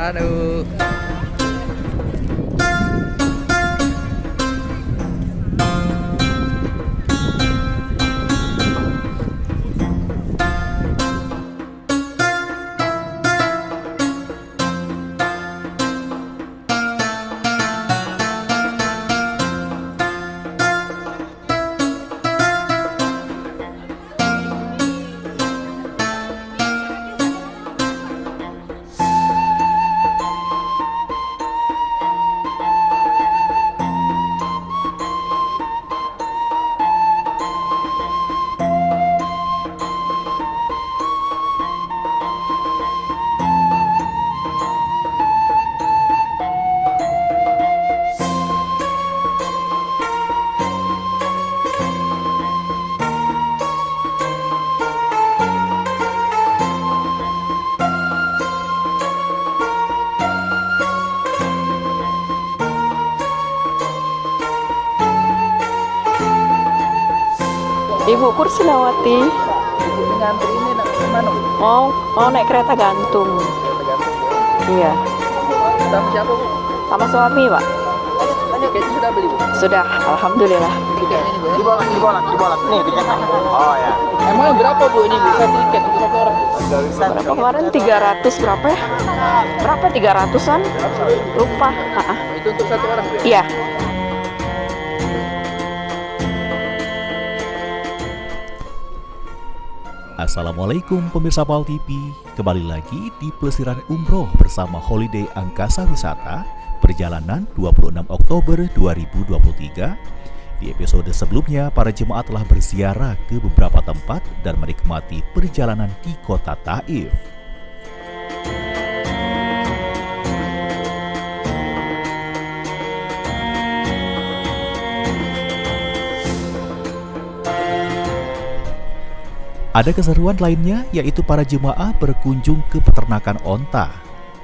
Aduh. Ibu Kursilawati. Ngantri ini nak kemana? Mau naik kereta gantung. Iya. Sama siapa Bu? Sama suami, Pak. Tiketnya sudah beli Bu? Sudah, alhamdulillah. Tiketnya ini Bu ya? Dibolak. Nih tiketnya. Oh ya. Emang berapa Bu ini Bu? Satu tiket untuk satu orang? Berapa kemarin? 300 berapa ya? Berapa 300-an? Lupa. Itu untuk satu orang Bu ya? Iya. Assalamualaikum pemirsa PAL TV, kembali lagi di Pelesiran Umroh bersama Holiday Angkasa Wisata perjalanan 26 Oktober 2023. Di episode sebelumnya, para jemaat telah berziarah ke beberapa tempat dan menikmati perjalanan di kota Taif. Ada keseruan lainnya, yaitu para jemaah berkunjung ke peternakan onta.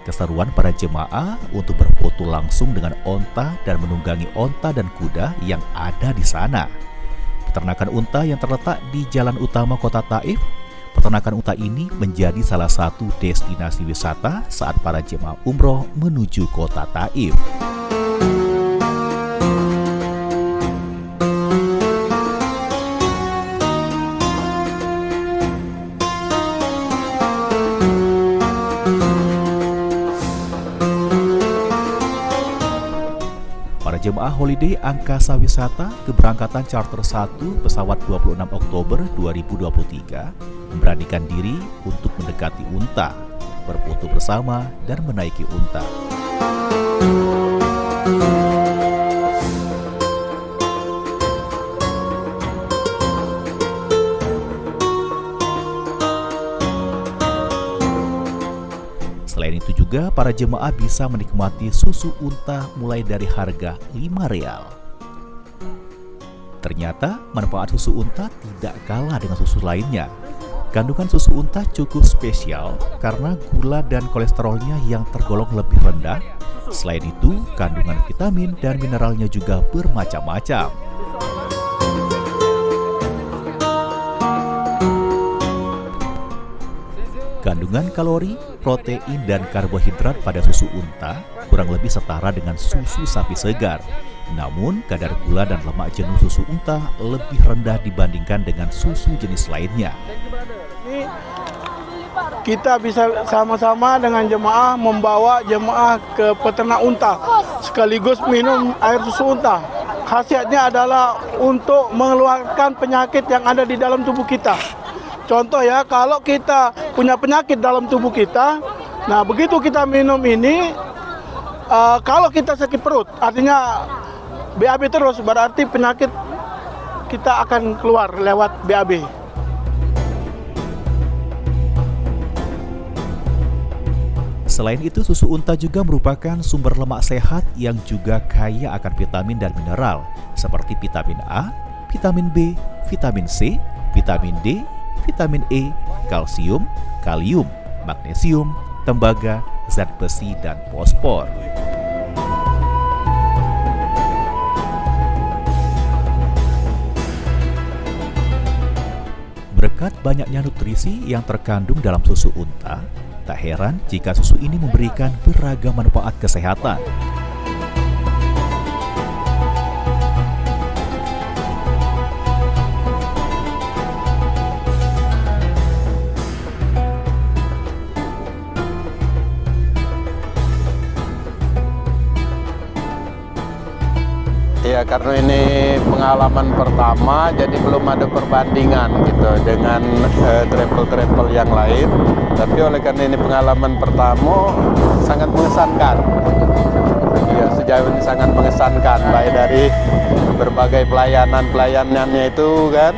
Keseruan para jemaah untuk berfoto langsung dengan onta dan menunggangi onta dan kuda yang ada di sana. Peternakan unta yang terletak di jalan utama kota Taif. Peternakan unta ini menjadi salah satu destinasi wisata saat para jemaah umroh menuju kota Taif. Jemaah Holiday Angkasa Wisata keberangkatan charter 1 pesawat 26 Oktober 2023 memberanikan diri untuk mendekati unta, berfoto bersama dan menaiki unta. Selain itu juga para jemaah bisa menikmati susu unta mulai dari harga Rp5. Ternyata manfaat susu unta tidak kalah dengan susu lainnya. Kandungan susu unta cukup spesial karena gula dan kolesterolnya yang tergolong lebih rendah. Selain itu, kandungan vitamin dan mineralnya juga bermacam-macam. Kandungan kalori, protein, dan karbohidrat pada susu unta kurang lebih setara dengan susu sapi segar. Namun, kadar gula dan lemak jenuh susu unta lebih rendah dibandingkan dengan susu jenis lainnya. Kita bisa sama-sama dengan jemaah membawa jemaah ke peternak unta, sekaligus minum air susu unta. Khasiatnya adalah untuk mengeluarkan penyakit yang ada di dalam tubuh kita. Contoh ya, kalau kita punya penyakit dalam tubuh kita, nah begitu kita minum ini, kalau kita sakit perut, artinya BAB terus, berarti penyakit kita akan keluar lewat BAB. Selain itu, susu unta juga merupakan sumber lemak sehat yang juga kaya akan vitamin dan mineral seperti vitamin A, vitamin B, vitamin C, vitamin D, vitamin E, kalsium, kalium, magnesium, tembaga, zat besi, dan fosfor. Berkat banyaknya nutrisi yang terkandung dalam susu unta, tak heran jika susu ini memberikan beragam manfaat kesehatan. Ya, karena ini pengalaman pertama, jadi belum ada perbandingan gitu dengan travel-travel yang lain. Tapi oleh karena ini pengalaman pertama, sangat mengesankan. Ya, sejauh ini sangat mengesankan, baik dari berbagai pelayanannya itu kan.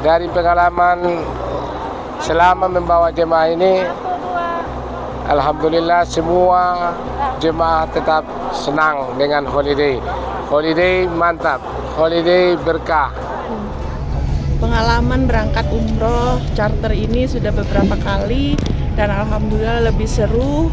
Dari pengalaman selama membawa jemaah ini, alhamdulillah semua jemaah tetap senang dengan holiday. Holiday mantap, holiday berkah. Pengalaman berangkat umroh charter ini sudah beberapa kali dan alhamdulillah lebih seru,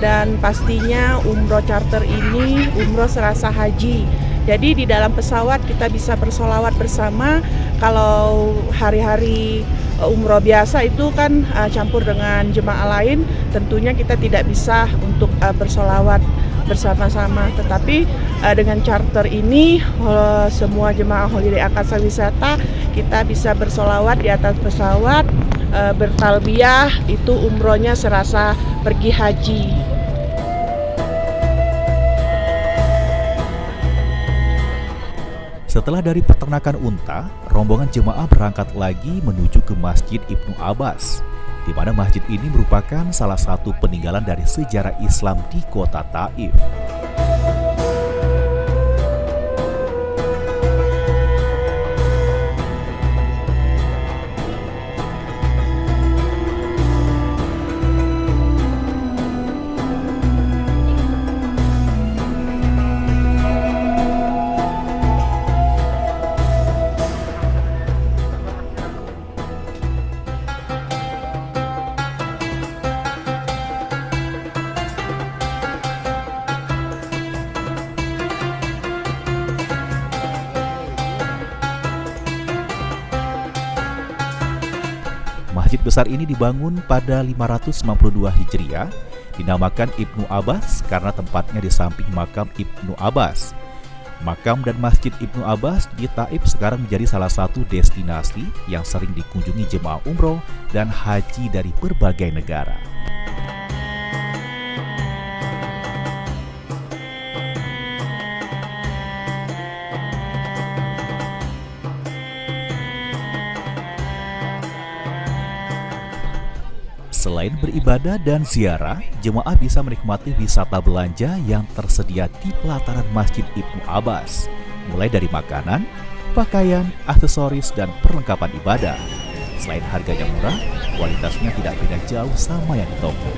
dan pastinya umroh charter ini umroh serasa haji. Jadi di dalam pesawat kita bisa bersolawat bersama. Kalau hari-hari umroh biasa itu kan campur dengan jemaah lain, tentunya kita tidak bisa untuk bersolawat bersama-sama. Tetapi dengan charter ini semua jemaah Holiday Akasa Wisata kita bisa bersolawat di atas pesawat, bertalbiyah, itu umrohnya serasa pergi haji. Setelah dari peternakan unta, rombongan jemaah berangkat lagi menuju ke Masjid Ibnu Abbas, di mana masjid ini merupakan salah satu peninggalan dari sejarah Islam di kota Taif. Masjid besar ini dibangun pada 592 Hijriah, dinamakan Ibnu Abbas karena tempatnya di samping makam Ibnu Abbas. Makam dan Masjid Ibnu Abbas di Taif sekarang menjadi salah satu destinasi yang sering dikunjungi jemaah umroh dan haji dari berbagai negara. Selain beribadah dan ziarah, jemaah bisa menikmati wisata belanja yang tersedia di pelataran Masjid Ibnu Abbas, mulai dari makanan, pakaian, aksesoris, dan perlengkapan ibadah. Selain harganya murah, kualitasnya tidak beda jauh sama yang di toko.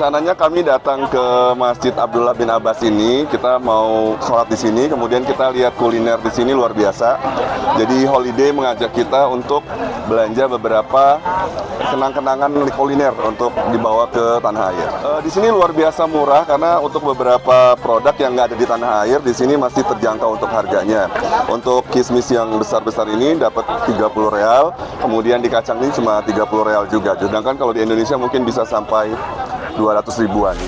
rencananya kami datang ke Masjid Abdullah bin Abbas ini, kita mau sholat di sini, kemudian kita lihat kuliner di sini luar biasa. Jadi Holiday mengajak kita untuk belanja beberapa kenang-kenangan kuliner untuk dibawa ke tanah air. Di sini luar biasa murah karena untuk beberapa produk yang nggak ada di tanah air, di sini masih terjangkau untuk harganya. Untuk kismis yang besar-besar ini dapat 30 real, kemudian di kacang ini cuma 30 real juga. Sedangkan kalau di Indonesia mungkin bisa sampai 200 ribuan.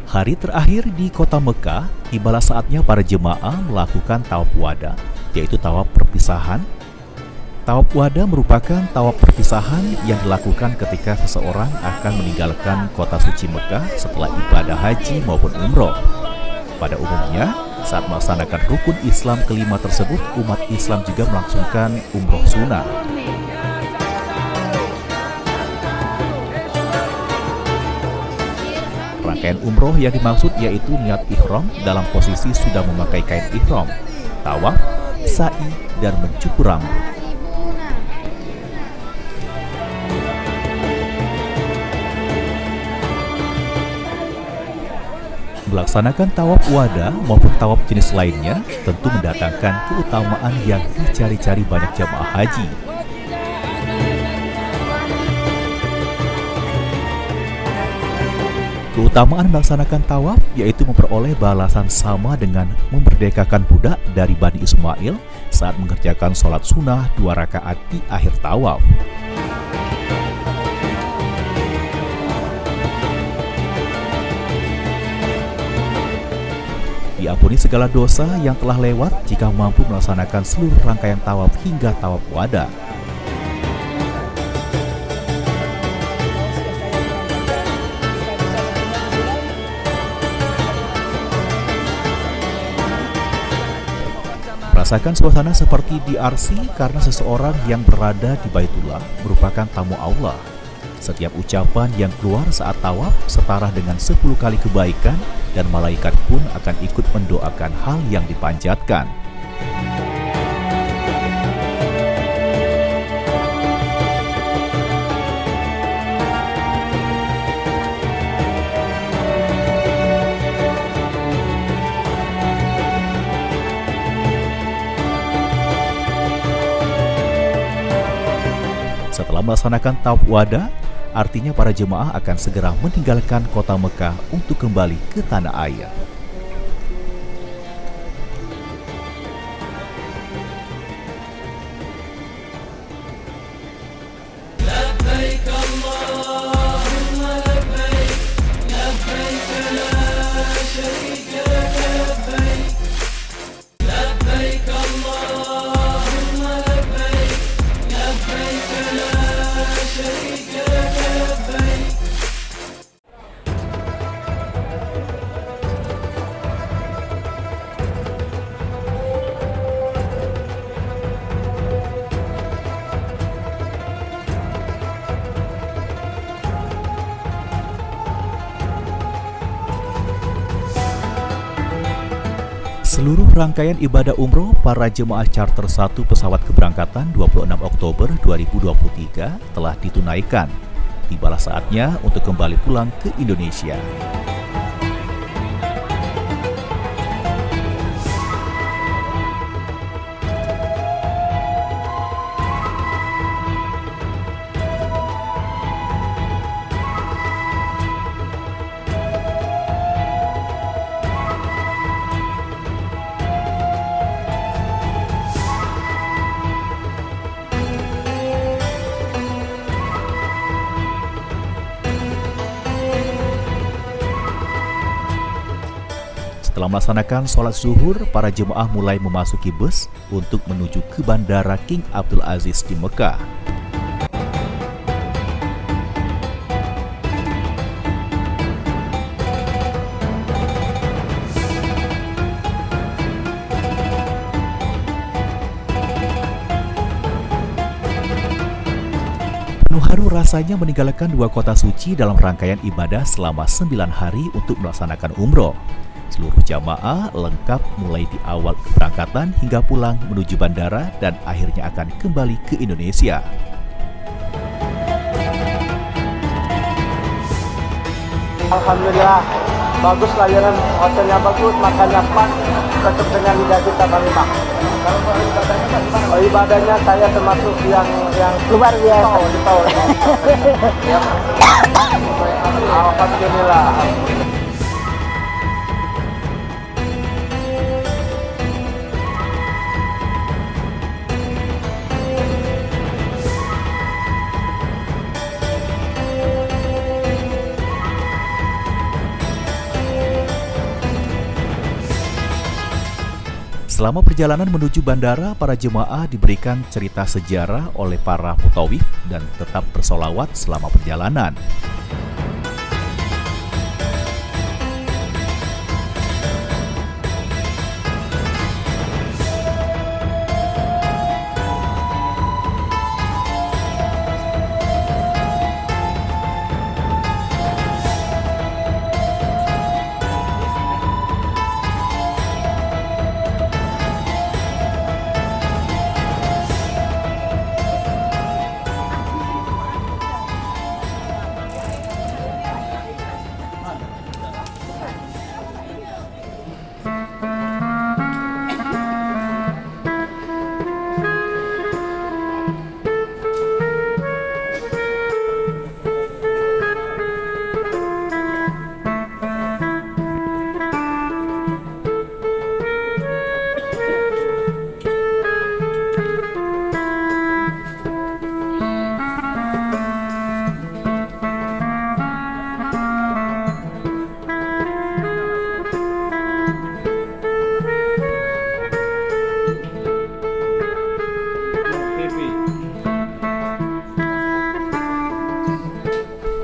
Hari terakhir di kota Mekah, tibalah saatnya para jemaah melakukan tawaf wada, yaitu tawaf perpisahan. Tawaf wada merupakan tawaf perpisahan yang dilakukan ketika seseorang akan meninggalkan kota suci Mekah setelah ibadah haji maupun umroh. Pada umumnya, saat melaksanakan rukun Islam kelima tersebut, umat Islam juga melangsungkan umroh sunnah. Rangkaian umroh yang dimaksud yaitu niat ihram dalam posisi sudah memakai kain ihram, tawaf, sa'i, dan mencukur rambut. Melaksanakan tawaf wada maupun tawaf jenis lainnya tentu mendatangkan keutamaan yang dicari-cari banyak jamaah haji. Keutamaan melaksanakan tawaf yaitu memperoleh balasan sama dengan memerdekakan budak dari Bani Ismail saat mengerjakan sholat sunnah 2 rakaat di akhir tawaf. Diampuni segala dosa yang telah lewat jika mampu melaksanakan seluruh rangkaian tawaf hingga tawaf wada. Rasakan suasana seperti di Arsy karena seseorang yang berada di Baitullah merupakan tamu Allah. Setiap ucapan yang keluar saat tawaf setara dengan 10 kali kebaikan dan malaikat pun akan ikut mendoakan hal yang dipanjatkan. Setelah melaksanakan tawaf wada, artinya para jemaah akan segera meninggalkan kota Mekah untuk kembali ke tanah air. Seluruh rangkaian ibadah umroh para jemaah charter 1 pesawat keberangkatan 26 Oktober 2023 telah ditunaikan. Tibalah saatnya untuk kembali pulang ke Indonesia. Setelah melaksanakan sholat zuhur, para jemaah mulai memasuki bus untuk menuju ke Bandara King Abdul Aziz di Mekah. Penuh haru rasanya meninggalkan dua kota suci dalam rangkaian ibadah selama 9 hari untuk melaksanakan umroh. Seluruh jamaah lengkap mulai di awal keberangkatan hingga pulang menuju bandara dan akhirnya akan kembali ke Indonesia. Alhamdulillah, bagus layanan hotelnya bagus, makannya pas, cocok dengan lidah kita Bang Imam. Kalau ibadahnya saya termasuk yang luar biasa. Alhamdulillah. Selama perjalanan menuju bandara, para jemaah diberikan cerita sejarah oleh para mutawif dan tetap bersolawat selama perjalanan.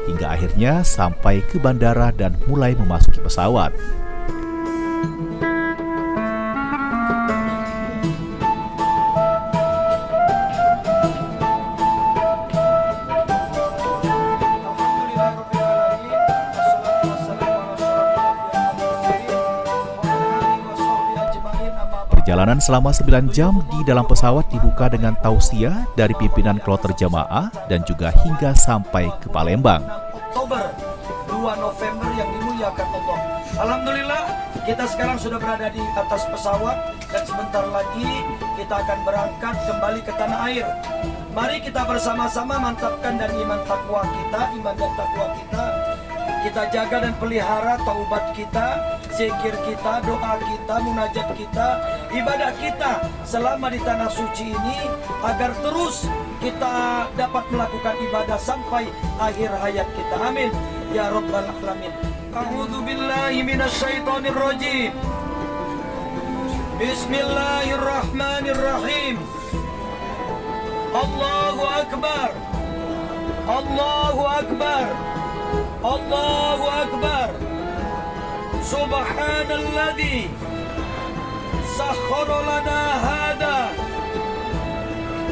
Hingga akhirnya sampai ke bandara dan mulai memasuki pesawat. Perjalanan selama 9 jam di dalam pesawat dibuka dengan tausiah dari pimpinan kloter jamaah dan juga hingga sampai ke Palembang. Oktober 2 November yang dimuliakan Allah. Alhamdulillah kita sekarang sudah berada di atas pesawat dan sebentar lagi kita akan berangkat kembali ke tanah air. Mari kita bersama-sama mantapkan dari iman takwa kita, iman dan takwa kita. Kita jaga dan pelihara taubat kita, zikir kita, doa kita, munajat kita, ibadah kita selama di tanah suci ini agar terus kita dapat melakukan ibadah sampai akhir hayat kita. Amin ya rabbal alamin. A'udzu billahi minasyaitonir rajim. Bismillahirrahmanirrahim. Allahu akbar. Allahu akbar. Allahu akbar. Subhanalladzi sakhkhara lana hada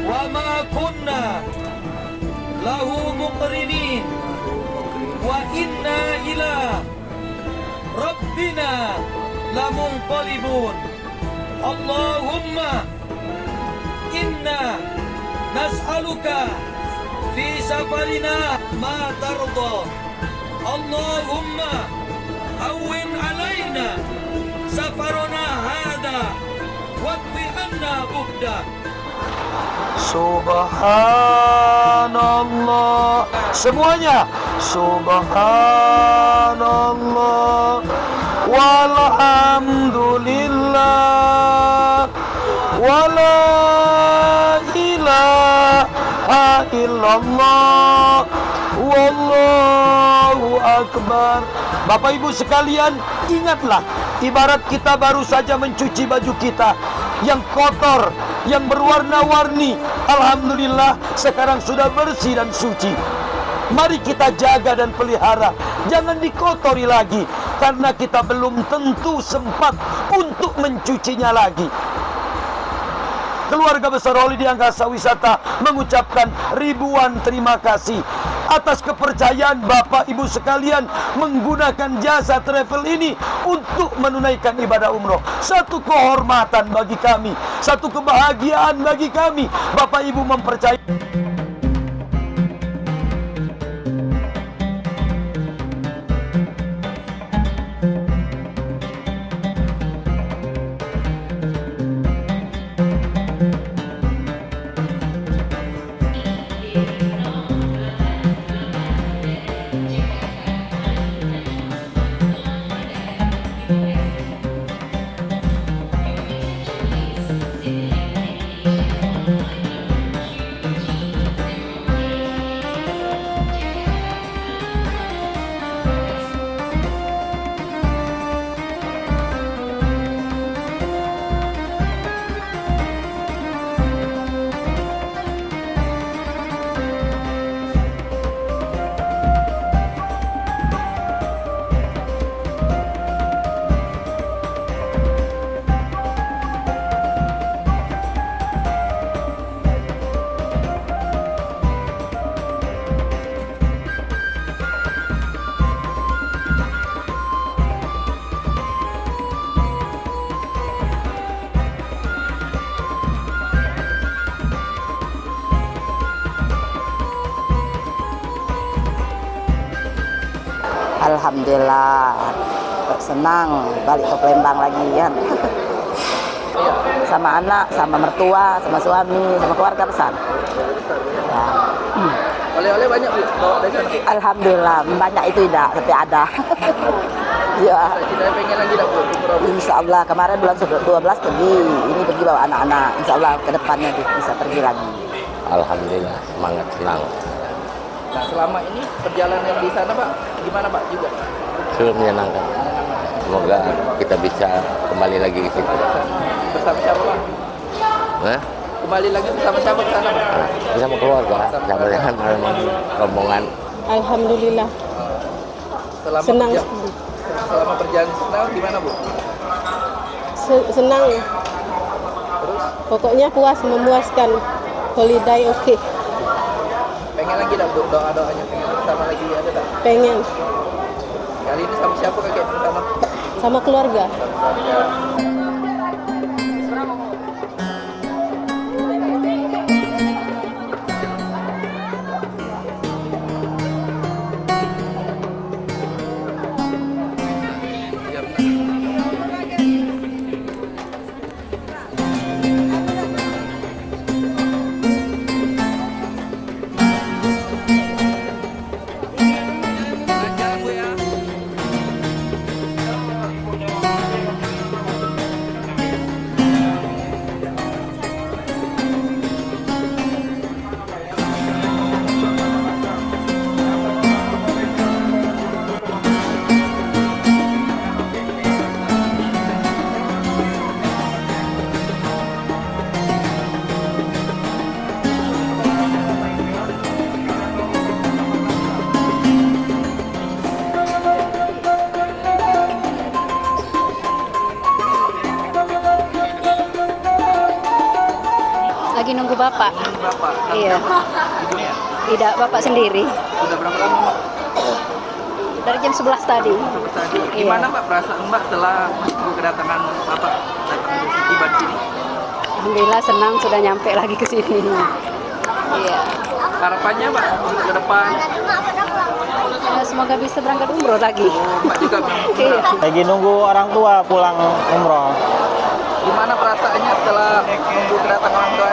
wa ma kunna lahu muqrinin wa inna ila rabbina lamunqalibun. Allahumma inna nas'aluka fi safarina ma tarda. Allahumma hawwin alaina safarana hada wadwi anna buhda. Subhanallah. Semuanya. Subhanallah. Walhamdulillah. Wala ilaha illallah. Wallahu akbar. Bapak Ibu sekalian, ingatlah, ibarat kita baru saja mencuci baju kita yang kotor, yang berwarna-warni. Alhamdulillah, sekarang sudah bersih dan suci. Mari kita jaga dan pelihara, jangan dikotori lagi, karena kita belum tentu sempat untuk mencucinya lagi. Keluarga besar Holiday Angkasa Wisata mengucapkan ribuan terima kasih atas kepercayaan Bapak Ibu sekalian menggunakan jasa travel ini untuk menunaikan ibadah umroh. Satu kehormatan bagi kami, satu kebahagiaan bagi kami. Bapak Ibu mempercayai. Alhamdulillah, senang balik ke Palembang lagi kan. Sama anak, sama mertua, sama suami, sama keluarga besar. Ya. Oleh-oleh banyak Bu bawa dari sana? Alhamdulillah, banyak itu tidak, tapi ada. Ya. Kita pengen lagi dah Bu. Insya Allah, kemarin bulan 12 pergi, ini pergi bawa anak-anak. Insya Allah ke depannya bisa pergi lagi. Alhamdulillah, semangat, senang. Nah, selama ini perjalanan di sana Pak, gimana Pak juga? Sudah menyenangkan. Semoga kita bisa kembali lagi ke situ. Bersama siapa Pak? Hah? Kembali lagi bersama siapa ke sana Pak? Bersama keluarga, sama dengan rombongan. Alhamdulillah. Senang. Selama perjalanan senang gimana Bu? Senang. Pokoknya puas, memuaskan. Holiday oke. Pengen lagi dah Bu, doa-doanya pengen bersama lagi ada tak? Pengen. Kali ini sama siapa kakek di sana? Sama keluarga. Lagi nunggu Bapak. Bapak? Iya. Ibunya? Tidak, Bapak sendiri. Sudah berapa lama Mbak? Dari jam 11 tadi. Gimana Mbak perasaan Mbak setelah kedatangan Bapak datang tiba di sini? Alhamdulillah senang sudah nyampe lagi ke sini. Iya. Harapannya Mbak untuk ke depan? Ya, semoga bisa berangkat umroh lagi. Mbak juga Iya. Lagi nunggu orang tua pulang umroh. Gimana perasaannya setelah nunggu kedatangan orang tua?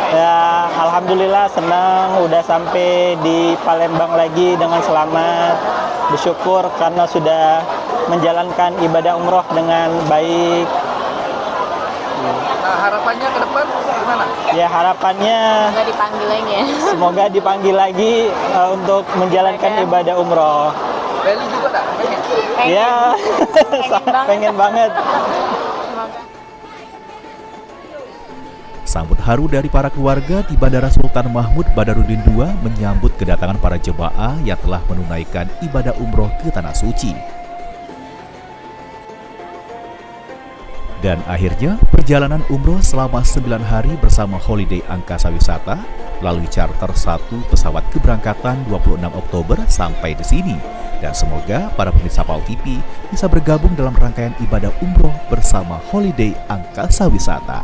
Ya, alhamdulillah senang udah sampai di Palembang lagi dengan selamat. Bersyukur karena sudah menjalankan ibadah umroh dengan baik. Nah, harapannya ke depan gimana? Ya, harapannya Semoga dipanggil lagi ya. semoga dipanggil lagi untuk menjalankan ibadah umroh. Bali juga tak? Pengen? Ya, pengen banget. Sambut haru dari para keluarga di Bandara Sultan Mahmud Badarudin II menyambut kedatangan para jemaah yang telah menunaikan ibadah umroh ke Tanah Suci. Dan akhirnya perjalanan umroh selama 9 hari bersama Holiday Angkasa Wisata melalui charter 1 pesawat keberangkatan 26 Oktober sampai di sini. Dan semoga para pemirsa PAL TV bisa bergabung dalam rangkaian ibadah umroh bersama Holiday Angkasa Wisata.